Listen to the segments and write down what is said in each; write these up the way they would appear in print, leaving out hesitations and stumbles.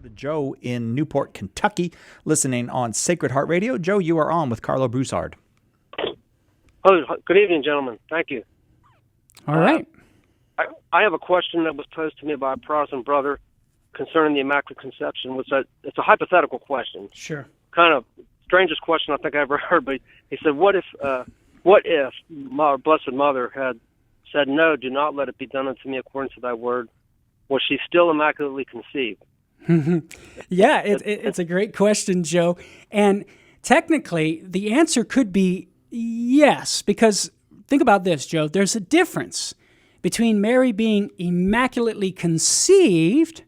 to Joe in Newport, Kentucky, listening on Sacred Heart Radio. Joe, you are on with Carlo Broussard. Oh, good evening, gentlemen. Thank you. All right. I have a question that was posed to me by a Protestant brother concerning the Immaculate Conception. It's a hypothetical question. Sure. Kind of strangest question I think I ever heard. But he said, "What if my Blessed Mother had said, 'No, do not let it be done unto me according to thy word'? Was she still immaculately conceived?" Yeah, it's a great question, Joe. And technically, the answer could be yes, because think about this, Joe. There's a difference between Mary being immaculately conceived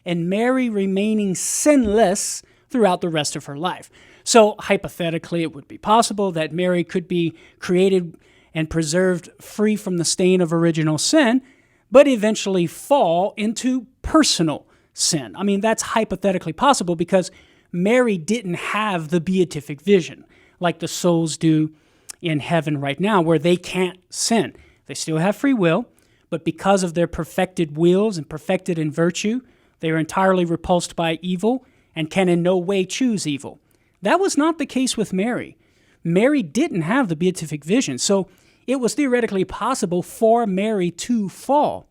and Mary remaining sinless throughout the rest of her life. So hypothetically, it would be possible that Mary could be created and preserved free from the stain of original sin, but eventually fall into personal sin. I mean, that's hypothetically possible because Mary didn't have the beatific vision like the souls do in heaven right now, where they can't sin. They still have free will, but because of their perfected wills and perfected in virtue, they are entirely repulsed by evil and can in no way choose evil. That was not the case with Mary. Mary didn't have the beatific vision, so it was theoretically possible for Mary to fall.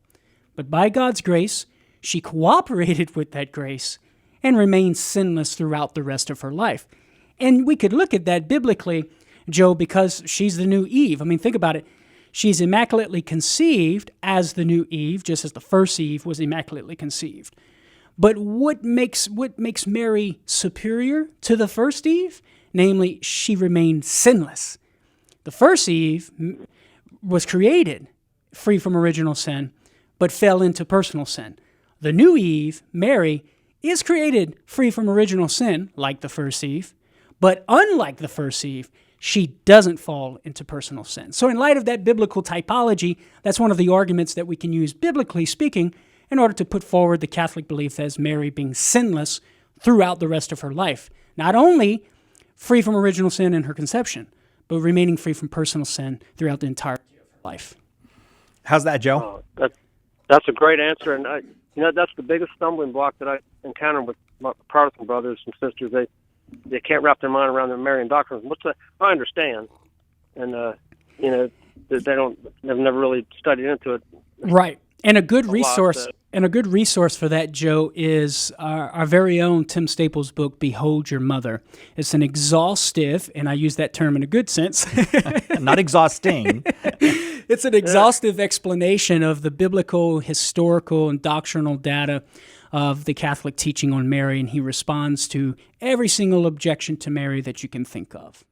But by God's grace, she cooperated with that grace and remained sinless throughout the rest of her life. And we could look at that biblically, Joe, because she's the new Eve. I mean, think about it. She's immaculately conceived as the new Eve, just as the first Eve was immaculately conceived. But what makes Mary superior to the first Eve? Namely, she remained sinless. The first Eve was created free from original sin, but fell into personal sin. The new Eve, Mary, is created free from original sin, like the first Eve, but unlike the first Eve, she doesn't fall into personal sin. So in light of that biblical typology, that's one of the arguments that we can use, biblically speaking, in order to put forward the Catholic belief as Mary being sinless throughout the rest of her life. Not only free from original sin in her conception, but remaining free from personal sin throughout the entirety of her life. How's that, Joe? That's a great answer, and that's the biggest stumbling block that I encounter with my Protestant brothers and sisters. They can't wrap their mind around the Marian doctrine. I understand, and they've never really studied into it. Right, and a good resource for that, Joe, is our very own Tim Staples' book, "Behold Your Mother." It's an exhaustive, and I use that term in a good sense, not exhausting. It's an exhaustive explanation of the biblical, historical, and doctrinal data of the Catholic teaching on Mary, and he responds to every single objection to Mary that you can think of.